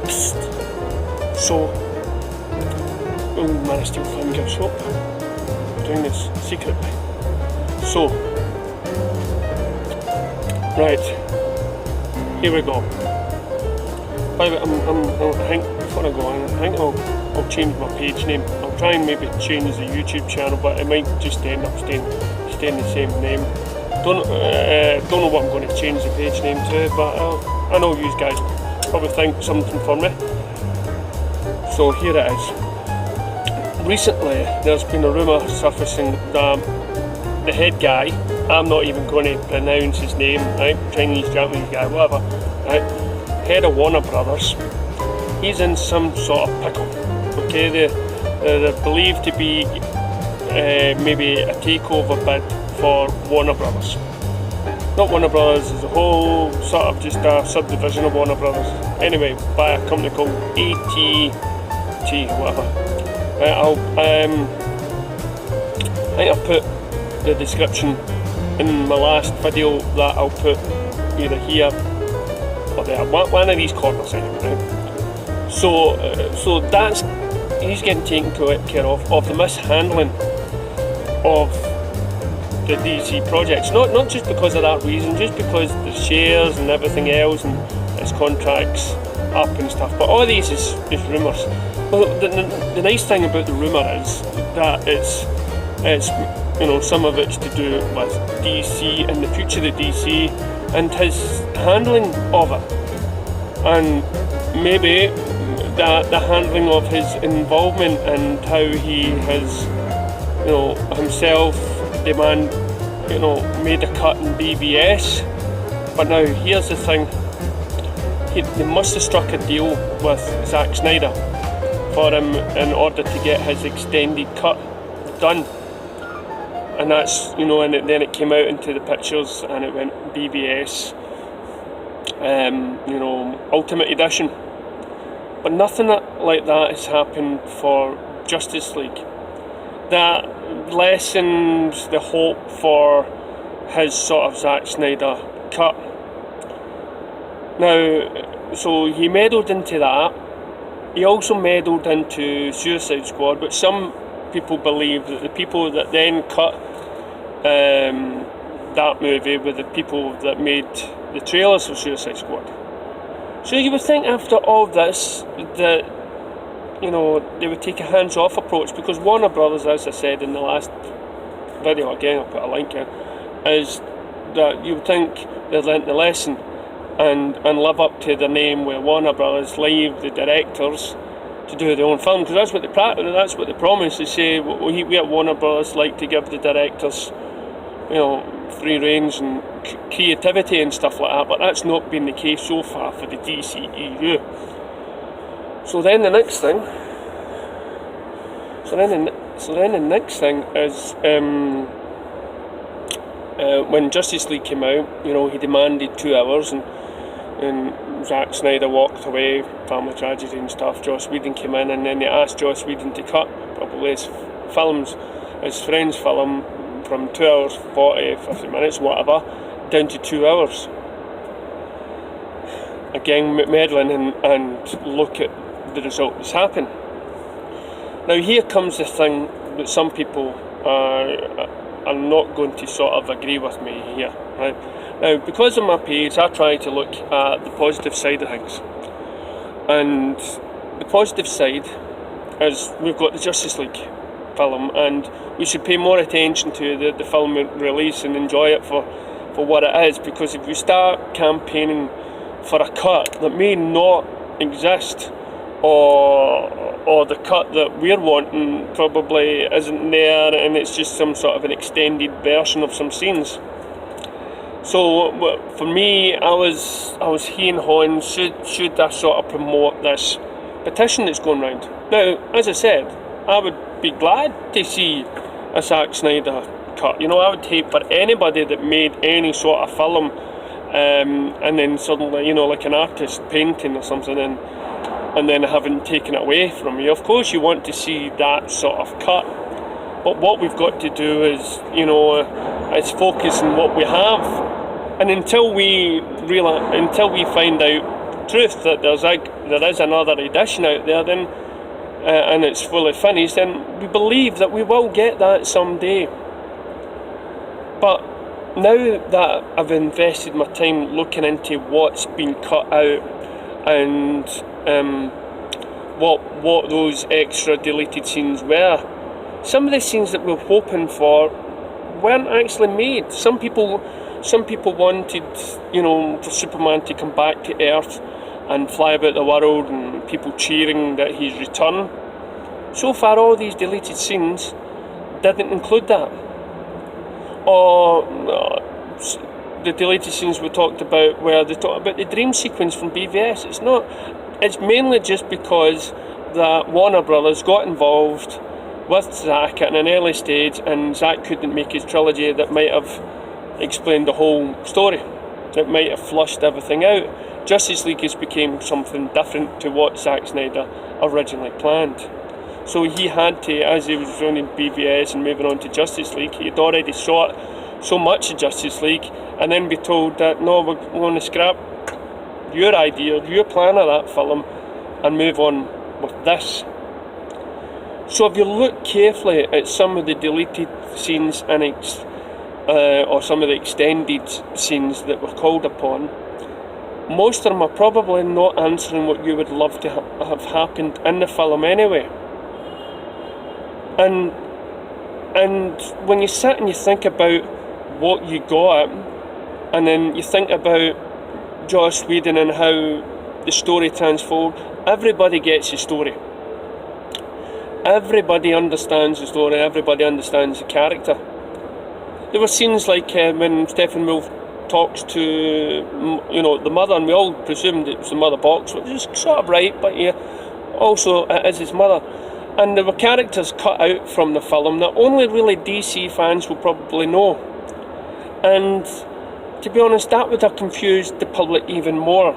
So, oh man, I still can't give soap. I'm doing this secretly. So, right, here we go. By the way, I think before I go on, I think I'll change my page name. I'll try and maybe change the YouTube channel, but it might just end up staying the same name. Don't know what I'm going to change the page name to, but I know you guys probably think something for me. So here it is. Recently, there's been a rumour surfacing that the head guy, I'm not even going to pronounce his name, right? Chinese, Japanese guy, whatever, right? Head of Warner Brothers, he's in some sort of pickle. Okay, they're believed to be maybe a takeover bid for Warner Brothers. Not Warner Brothers as a whole, sort of just a subdivision of Warner Brothers. Anyway, by a company called AT&T, whatever. I think I put the description in my last video that I'll put either here or there, one of these corners anyway, right? So that's, he's getting taken care of the mishandling of the DC projects, not just because of that reason, just because the shares and everything else and his contracts up and stuff, but all of these is rumours. Well, the nice thing about the rumour is that it's some of it's to do with DC and the future of DC and his handling of it, and maybe the handling of his involvement and how he has, himself made a cut in BBS. But now here's the thing, they must have struck a deal with Zack Snyder for him in order to get his extended cut done. And that's, and then it came out into the pictures and it went BBS, Ultimate Edition. But nothing like that has happened for Justice League. That lessens the hope for his sort of Zack Snyder cut. Now, so he meddled into that. He also meddled into Suicide Squad, but some people believe that the people that then cut that movie were the people that made the trailers for Suicide Squad. So you would think after all this that they would take a hands-off approach, because Warner Brothers, as I said in the last video, again I'll put a link in, is that you would think they'd learnt the lesson and live up to their name, where Warner Brothers leave the directors to do their own film, because that's what they promise. They say we at Warner Brothers like to give the directors free range and creativity and stuff like that, but that's not been the case so far for the DCEU. So then the next thing is when Justice League came out, he demanded 2 hours, and Zack Snyder walked away, family tragedy and stuff. Joss Whedon came in, and then they asked Joss Whedon to cut probably his friend's film from 2 hours 40, 50 minutes, whatever, down to 2 hours. Again, meddling and look at the result that's happened. Now here comes the thing that some people are not going to sort of agree with me here, right? Now, because of my page, I try to look at the positive side of things, and the positive side is we've got the Justice League film, and we should pay more attention to the film release and enjoy it for what it is, because if we start campaigning for a cut that may not exist, or the cut that we're wanting probably isn't there, and it's just some sort of an extended version of some scenes. So for me, I was he and hawing, should I sort of promote this petition that's going round. Now, as I said, I would be glad to see a Zack Snyder cut. I would hate for anybody that made any sort of film and then suddenly, like an artist painting or something, and then having taken it away from you. Of course you want to see that sort of cut, but what we've got to do is, is focus on what we have, and until we find out truth that there is another edition out there, then and it's fully finished, then we believe that we will get that someday. But now that I've invested my time looking into what's been cut out and what those extra deleted scenes were, some of the scenes that we were hoping for weren't actually made. Some people wanted, for Superman to come back to Earth and fly about the world, and people cheering that he's returned. So far, all these deleted scenes didn't include that. Or the deleted scenes we talked about, where they talk about the dream sequence from BVS. It's not. It's mainly just because that Warner Brothers got involved with Zack at an early stage, and Zack couldn't make his trilogy that might have explained the whole story, that might have flushed everything out. Justice League has become something different to what Zack Snyder originally planned. So he had to, as he was running BVS and moving on to Justice League, he'd already shot so much of Justice League, and then be told that no, we're going to scrap your idea, your plan of that film, and move on with this. So if you look carefully at some of the deleted scenes and or some of the extended scenes that were called upon, most of them are probably not answering what you would love to have happened in the film anyway. And when you sit and you think about what you got, and then you think about Joss Whedon and how the story transformed, everybody gets the story. Everybody understands the story, everybody understands the character. There were scenes like when Stephen Wolf talks to the mother, and we all presumed it was the mother box, which is sort of right, but yeah, also it is his mother. And there were characters cut out from the film that only really DC fans will probably know. And to be honest, that would have confused the public even more.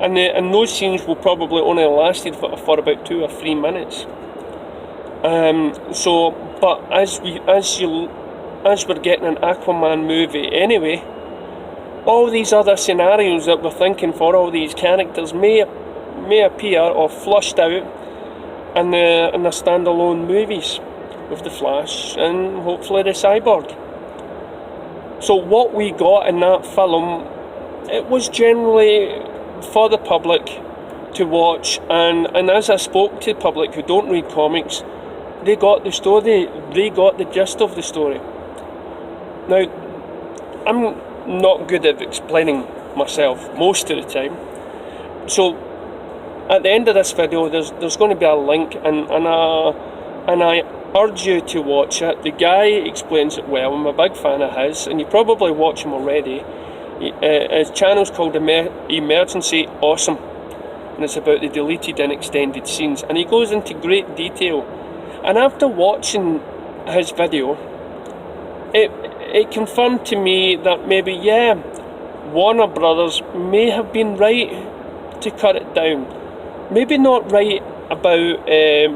And those scenes will probably only lasted for about 2 or 3 minutes. But as we're getting an Aquaman movie anyway, all these other scenarios that we're thinking for all these characters may appear or flushed out in the standalone movies with the Flash and hopefully the Cyborg. So what we got in that film, it was generally for the public to watch, and as I spoke to the public who don't read comics, they got the story, they got the gist of the story. Now, I'm not good at explaining myself most of the time, so at the end of this video there's going to be a link, and I urge you to watch it. The guy explains it well. I'm a big fan of his, and you probably watch him already. His channel's called Emergency Awesome, and it's about the deleted and extended scenes, and he goes into great detail. And after watching his video, it confirmed to me that maybe, Warner Brothers may have been right to cut it down. Maybe not right about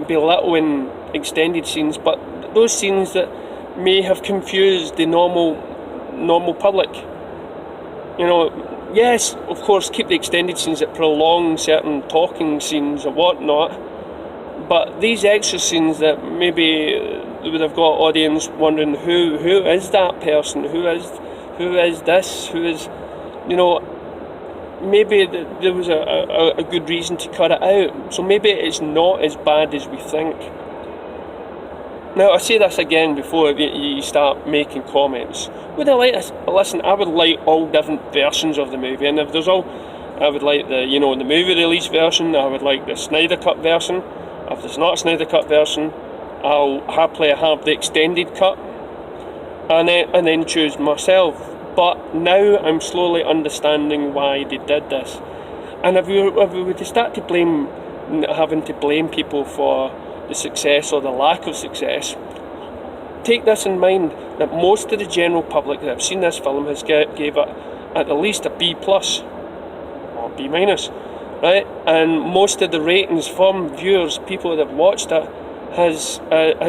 belittling extended scenes, but those scenes that may have confused the normal public. Yes, of course, keep the extended scenes that prolong certain talking scenes or whatnot, but these extra scenes that maybe would have got audience wondering who is that person, who is this, who is, maybe there was a good reason to cut it out. So maybe it's not as bad as we think. Now, I say this again before you start making comments. Would I like listen? I would like all different versions of the movie, and if there's I would like the the movie release version. I would like the Snyder Cut version. If there's not a Snyder Cut version, I'll happily have the extended cut, and then choose myself. But now I'm slowly understanding why they did this. And if we were to start to having to blame people for the success or the lack of success, take this in mind, that most of the general public that have seen this film gave it at least a B+ or B-, right? And most of the ratings from viewers, people that have watched it, has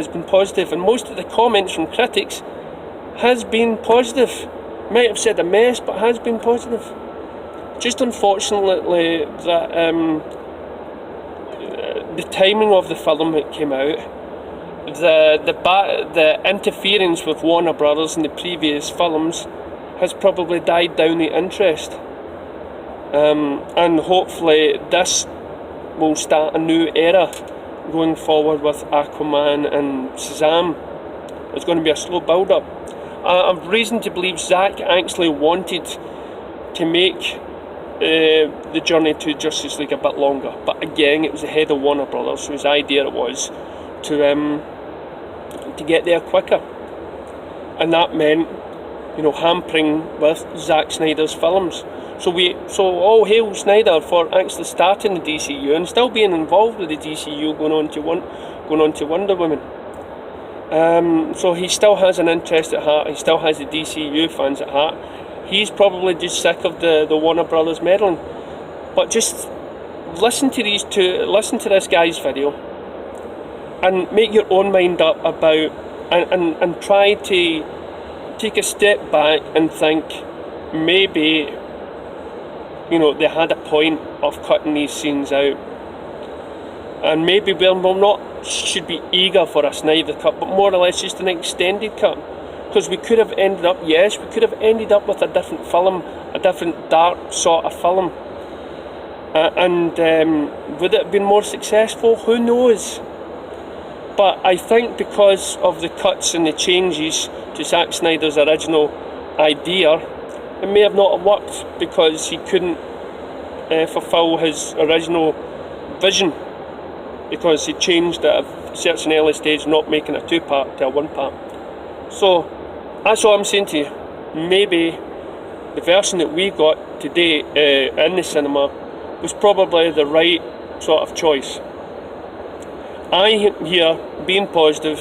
been positive, and most of the comments from critics has been positive. Might have said a mess, but has been positive. just unfortunately that the timing of the film that came out, the interference with Warner Brothers in the previous films has probably died down the interest, and hopefully this will start a new era going forward with Aquaman and Shazam. It's going to be a slow build-up. I've reason to believe Zack actually wanted to make the journey to Justice League a bit longer, but again, it was the head of Warner Brothers whose idea it was to get there quicker, and that meant, hampering with Zack Snyder's films. So all hail Snyder for actually starting the DCU and still being involved with the DCU going on to Wonder Woman. So he still has an interest at heart. He still has the DCU fans at heart. He's probably just sick of the Warner Brothers meddling. But just listen to this guy's video and make your own mind up about and try to take a step back and think maybe they had a point of cutting these scenes out, and maybe should be eager for a Snyder cut, but more or less just an extended cut, because we could have ended up with a different film, a different dark sort of film, and would it have been more successful? Who knows? But I think because of the cuts and the changes to Zack Snyder's original idea, it may have not worked because he couldn't fulfil his original vision, because he changed at a certain early stage, not making a 2-part to a 1-part. So that's all I'm saying to you. Maybe the version that we got today in the cinema was probably the right sort of choice. I here being positive,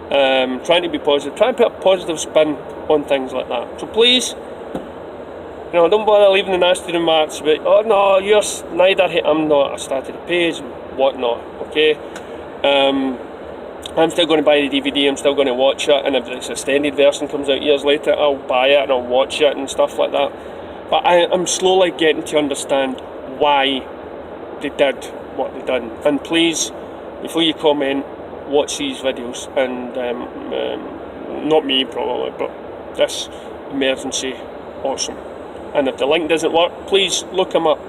trying to be positive, trying to put a positive spin on things like that. So please, don't bother leaving the nasty remarks about, oh no, you're Snyder hate. I'm not. I started a page and whatnot. Okay, I'm still going to buy the DVD. I'm still going to watch it, and if this extended version comes out years later, I'll buy it and I'll watch it and stuff like that. But I'm slowly getting to understand why they did what they done. And please, before you comment, watch these videos, and not me probably, but this emergency awesome. And if the link doesn't work, please look him up.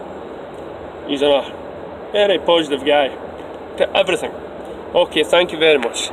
He's a very positive guy to everything. Okay, thank you very much.